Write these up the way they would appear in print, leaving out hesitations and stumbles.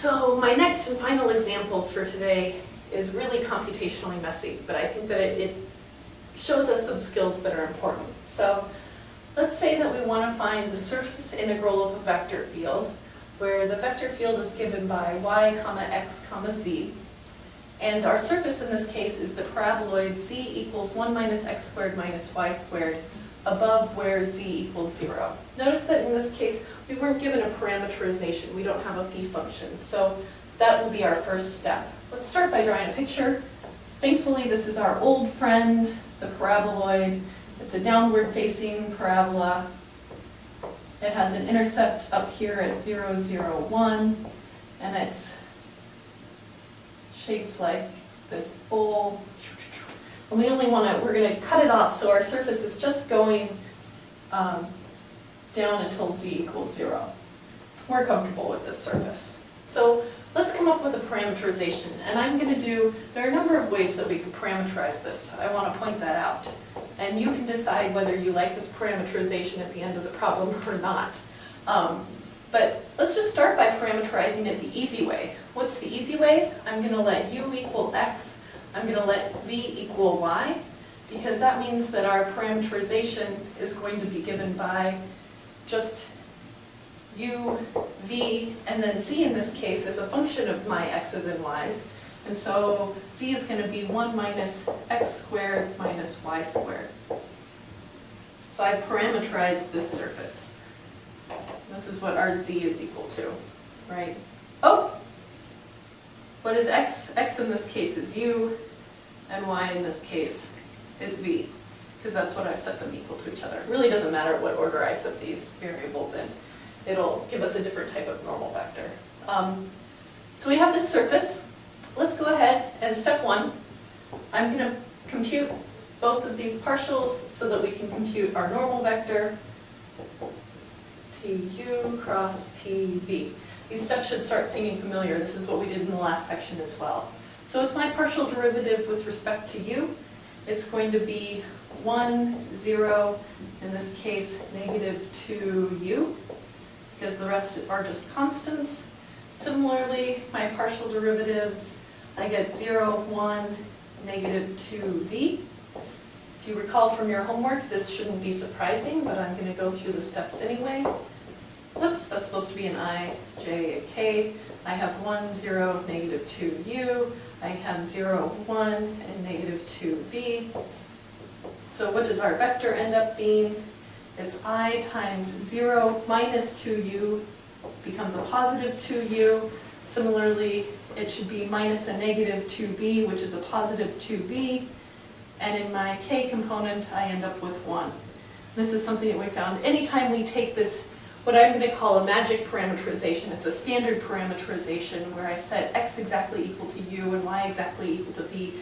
So my next and final example for today is really computationally messy, but I think that it shows us some skills that are important. So let's say that we want to find the surface integral of a vector field, where the vector field is given by y, x, z, and our surface in this case is the paraboloid z equals 1 minus x squared minus y squared above where z equals 0. Notice that in this case, we weren't given a parameterization. We don't have a phi function. So that will be our first step. Let's start by drawing a picture. Thankfully, this is our old friend, the paraboloid. It's a downward-facing parabola. It has an intercept up here at 0, 0, 1, and it's shaped like this bowl. And we're going to cut it off, so our surface is just going down until z equals 0. We're comfortable with this surface. So let's come up with a parameterization. And there are a number of ways that we can parameterize this. I want to point that out. And you can decide whether you like this parameterization at the end of the problem or not. But let's just start by parameterizing it the easy way. What's the easy way? I'm going to let u equal x. I'm going to let v equal y, because that means that our parameterization is going to be given by just u, v, and then z in this case is a function of my x's and y's. And so z is going to be 1 minus x squared minus y squared. So I parameterized this surface. This is what our z is equal to, right? Oh! What is x? X in this case is u, and y in this case is v, because that's what I've set them equal to each other. It really doesn't matter what order I set these variables in. It'll give us a different type of normal vector. So we have this surface. Let's go ahead and step 1. I'm going to compute both of these partials so that we can compute our normal vector, tu cross tv. These steps should start seeming familiar. This is what we did in the last section as well. So it's my partial derivative with respect to u. It's going to be 1, 0, in this case negative 2u, because the rest are just constants. Similarly, my partial derivatives, I get 0, 1, negative 2v. If you recall from your homework, this shouldn't be surprising, but I'm going to go through the steps anyway. Whoops, that's supposed to be an I, j, a k. I have 1, 0, negative 2u. I have 0, 1, and negative 2v. So what does our vector end up being? It's I times 0 minus 2u becomes a positive 2u. Similarly, it should be minus a negative 2b, which is a positive 2b. And in my k component, I end up with 1. This is something that we found anytime we take this, what I'm going to call a magic parameterization. It's a standard parameterization where I set x exactly equal to u and y exactly equal to v.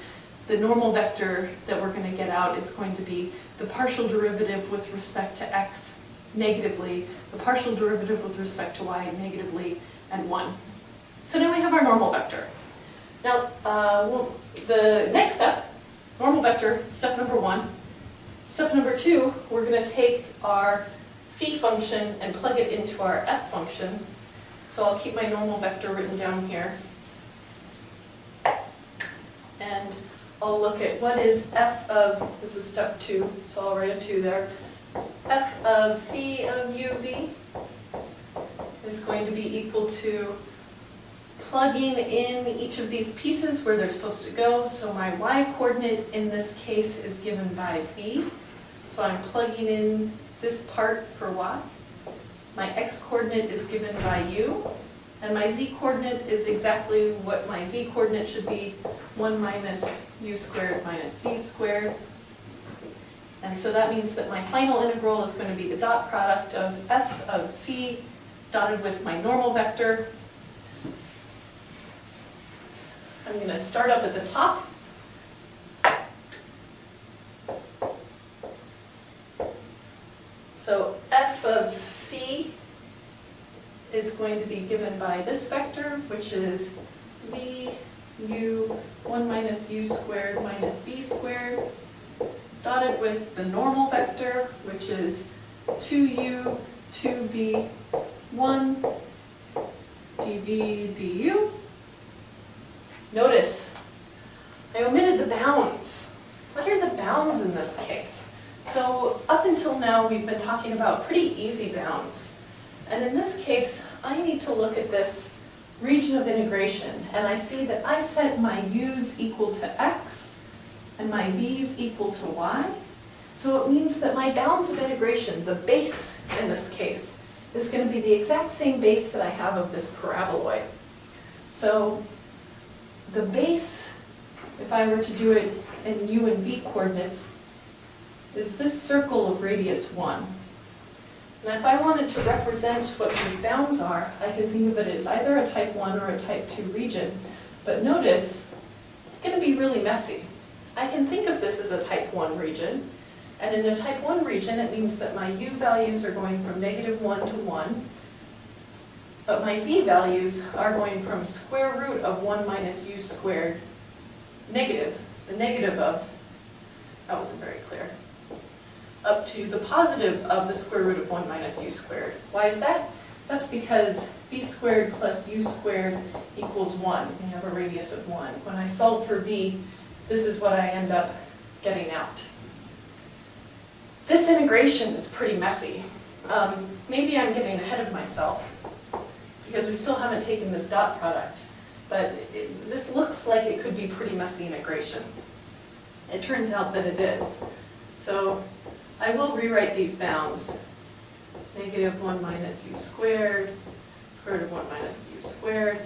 The normal vector that we're going to get out is going to be the partial derivative with respect to x negatively, the partial derivative with respect to y negatively, and 1. So now we have our normal vector. Now, the next step, normal vector, step number 1. Step number 2, we're going to take our phi function and plug it into our f function. So I'll keep my normal vector written down here. And I'll look at what is f of, this is step 2, so I'll write a 2 there. F of phi of uv is going to be equal to plugging in each of these pieces where they're supposed to go. So my y-coordinate in this case is given by v. So I'm plugging in this part for y. My x-coordinate is given by u. And my z-coordinate is exactly what my z-coordinate should be, 1 minus u squared minus v squared. And so that means that my final integral is going to be the dot product of f of phi dotted with my normal vector. I'm going to start up at the top. So f of phi is going to be given by this vector, which is v u 1 minus u squared minus v squared, dotted with the normal vector, which is 2u, 2v, 1, dv du. Notice I omitted the bounds. What are the bounds in this case? So up until now we've been talking about pretty easy bounds. And in this case I need to look at this region of integration, and I see that I set my u's equal to x and my v's equal to y. So it means that my bounds of integration, the base in this case, is going to be the exact same base that I have of this paraboloid. So the base, if I were to do it in u and v coordinates, is this circle of radius 1. And if I wanted to represent what these bounds are, I can think of it as either a type 1 or a type 2 region. But notice, it's going to be really messy. I can think of this as a type 1 region. And in a type 1 region, it means that my u values are going from -1 to 1. But my v values are going from square root of 1 minus u squared, negative, the negative of, that wasn't very clear, up to the positive of the square root of 1 minus u squared. Why is that? That's because v squared plus u squared equals 1. We have a radius of 1. When I solve for v, this is what I end up getting out. This integration is pretty messy. Maybe I'm getting ahead of myself because we still haven't taken this dot product, but this looks like it could be pretty messy integration. It turns out that it is. So I will rewrite these bounds. -1 minus u squared, square root of 1 minus u squared.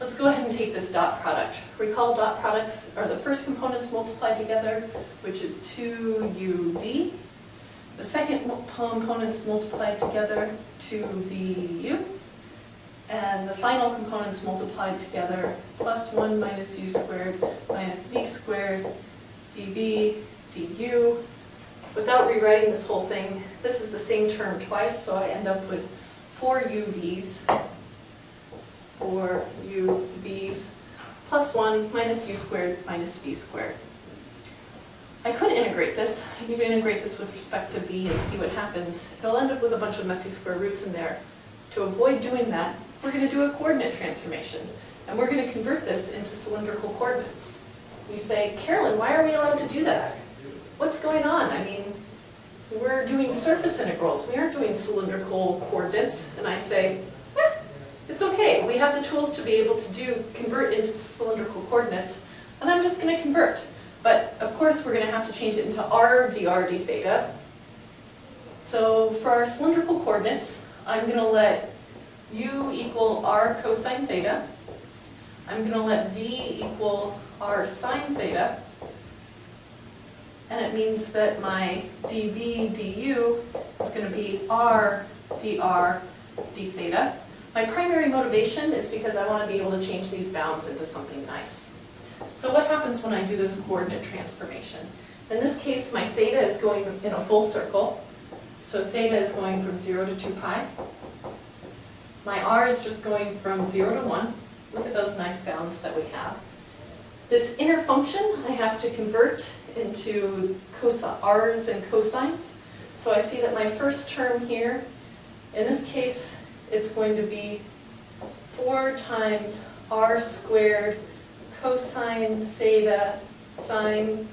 Let's go ahead and take this dot product. Recall dot products are the first components multiplied together, which is 2uv. The second components multiplied together, 2vu. And the final components multiplied together, plus 1 minus u squared minus v squared dv du. Without rewriting this whole thing, this is the same term twice, so I end up with 4 uv's, 4 uv's, plus 1 minus u squared minus v squared. I could integrate this. I could integrate this with respect to v and see what happens. It'll end up with a bunch of messy square roots in there. To avoid doing that, we're going to do a coordinate transformation, and we're going to convert this into cylindrical coordinates. You say, Carolyn, why are we allowed to do that? What's going on? I mean, we're doing surface integrals. We aren't doing cylindrical coordinates. And I say, it's okay. We have the tools to be able to convert into cylindrical coordinates, and I'm just going to convert. But of course, we're going to have to change it into r dr d theta. So for our cylindrical coordinates, I'm going to let u equal r cosine theta. I'm going to let v equal r sine theta. And it means that my dv du is going to be r dr d theta. My primary motivation is because I want to be able to change these bounds into something nice. So what happens when I do this coordinate transformation? In this case, my theta is going in a full circle. So theta is going from 0 to 2 pi. My r is just going from 0 to 1. Look at those nice bounds that we have. This inner function I have to convert into r's and cosines. So I see that my first term here, in this case, it's going to be 4 times r squared cosine theta sine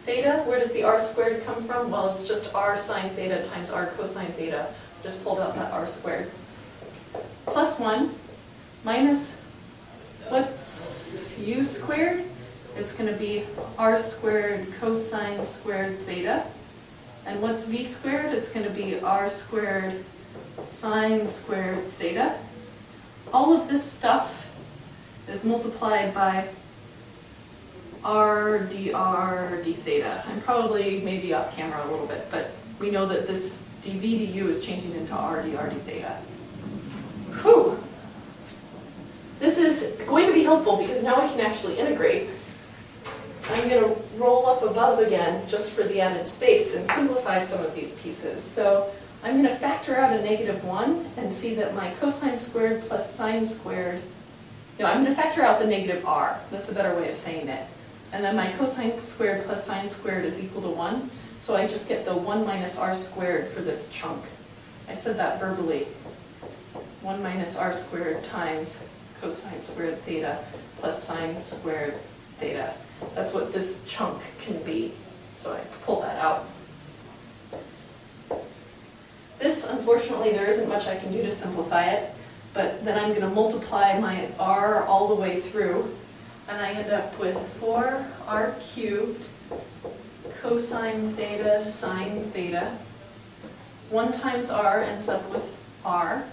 theta. Where does the r squared come from? Well, it's just r sine theta times r cosine theta. Just pulled out that r squared. Plus 1 minus, what's u squared? It's going to be r squared cosine squared theta. And what's v squared? It's going to be r squared sine squared theta. All of this stuff is multiplied by r dr d theta. I'm probably maybe off camera a little bit, but we know that this dv du is changing into r dr d theta. Whew! This is going to be helpful because now I can actually integrate. I'm going to roll up above again just for the added space and simplify some of these pieces. So I'm going to factor out a -1 and see that my cosine squared plus sine squared, no, I'm going to factor out the negative r. That's a better way of saying it. And then my cosine squared plus sine squared is equal to 1. So I just get the 1 minus r squared for this chunk. I said that verbally. 1 minus r squared times cosine squared theta plus sine squared theta. That's what this chunk can be. So I pull that out. This, unfortunately, there isn't much I can do to simplify it, but then I'm going to multiply my r all the way through, and I end up with 4r cubed cosine theta sine theta. 1 times r ends up with r,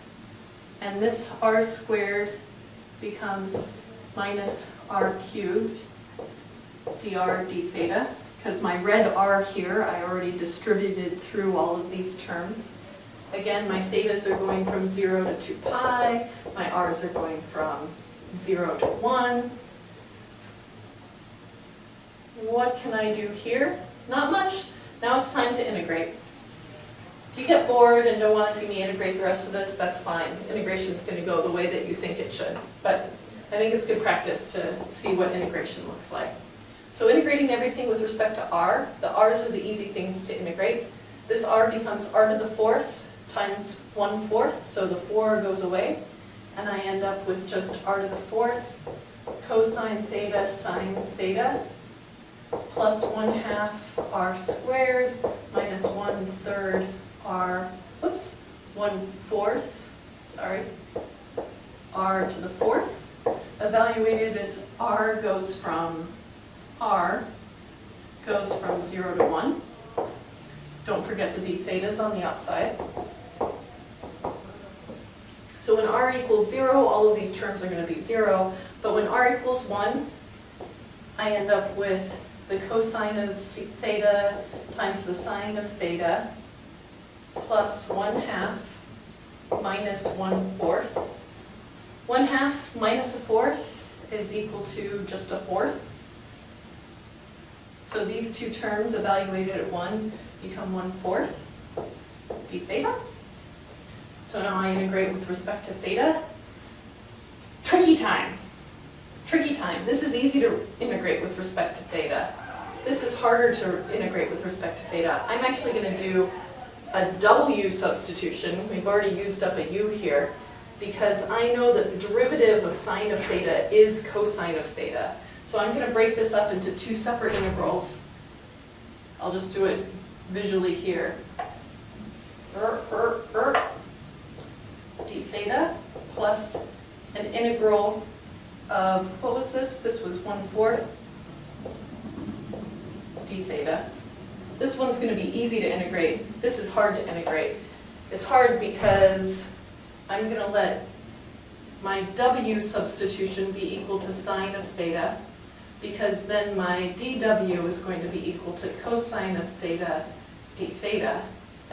and this r squared becomes minus r cubed dr d theta, because my red r here I already distributed through all of these terms. Again, my thetas are going from 0 to 2 pi, my r's are going from 0 to 1. What can I do here? Not much. Now it's time to integrate. If you get bored and don't want to see me integrate the rest of this, that's fine. Integration is going to go the way that you think it should. But I think it's good practice to see what integration looks like. So integrating everything with respect to r, the r's are the easy things to integrate. This r becomes r to the 4th times 1/4, so the 4 goes away, and I end up with just r to the 4th cosine theta sine theta plus 1/2 r squared minus 1/3 r, 1/4, sorry, r to the 4th. Evaluated as r goes from 0 to 1. Don't forget the d thetas on the outside. So when r equals 0, all of these terms are going to be 0, but when r equals 1, I end up with the cosine of theta times the sine of theta plus 1/2 minus 1/4. 1/2 minus 1/4 is equal to just 1/4. So these two terms evaluated at 1 become 1/4 d theta. So now I integrate with respect to theta. Tricky time. Tricky time. This is easy to integrate with respect to theta. This is harder to integrate with respect to theta. I'm actually going to do a w substitution. We've already used up a u here, because I know that the derivative of sine of theta is cosine of theta. So I'm going to break this up into 2 separate integrals. I'll just do it visually here. D theta plus an integral of, what was this? This was 1/4 d theta. This one's going to be easy to integrate. This is hard to integrate. It's hard because I'm going to let my w substitution be equal to sine of theta, because then my dw is going to be equal to cosine of theta d theta.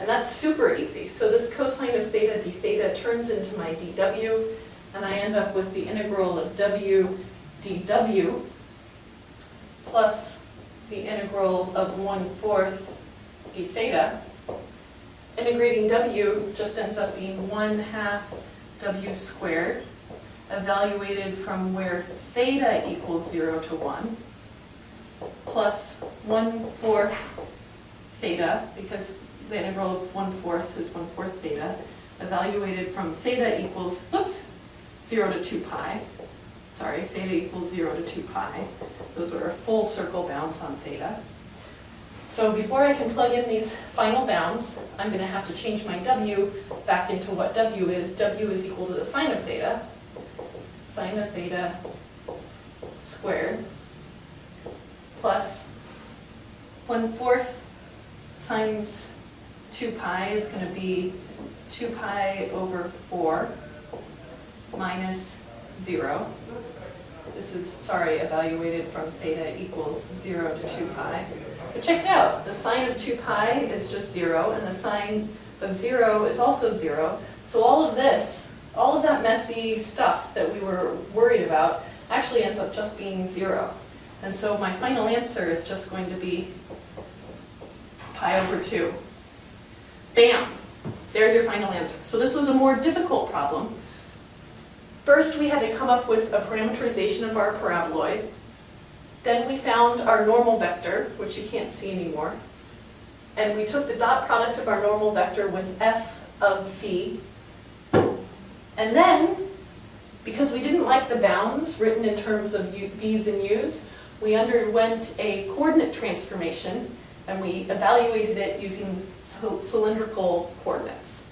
And that's super easy. So this cosine of theta d theta turns into my dw, and I end up with the integral of w dw plus the integral of 1/4 d theta. Integrating w just ends up being 1/2 w squared, evaluated from where theta equals 0 to 1, plus 1/4 theta, because the integral of 1/4 is 1/4 theta, evaluated from theta equals, 0 to 2 pi. Sorry, theta equals 0 to 2 pi. Those are full circle bounds on theta. So before I can plug in these final bounds, I'm going to have to change my w back into what w is. W is equal to the sine of theta squared, plus 1/4 times 2 pi is going to be 2 pi over 4 minus 0. This is, evaluated from theta equals 0 to 2 pi. But check it out. The sine of 2 pi is just 0, and the sine of 0 is also 0. So all of that messy stuff that we were worried about actually ends up just being 0. And so my final answer is just going to be pi over 2. Bam! There's your final answer. So this was a more difficult problem. First, we had to come up with a parameterization of our paraboloid. Then we found our normal vector, which you can't see anymore. And we took the dot product of our normal vector with f of phi. And then, Because we didn't like the bounds written in terms of v's and u's, we underwent a coordinate transformation and we evaluated it using cylindrical coordinates.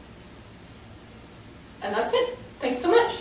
And that's it. Thanks so much.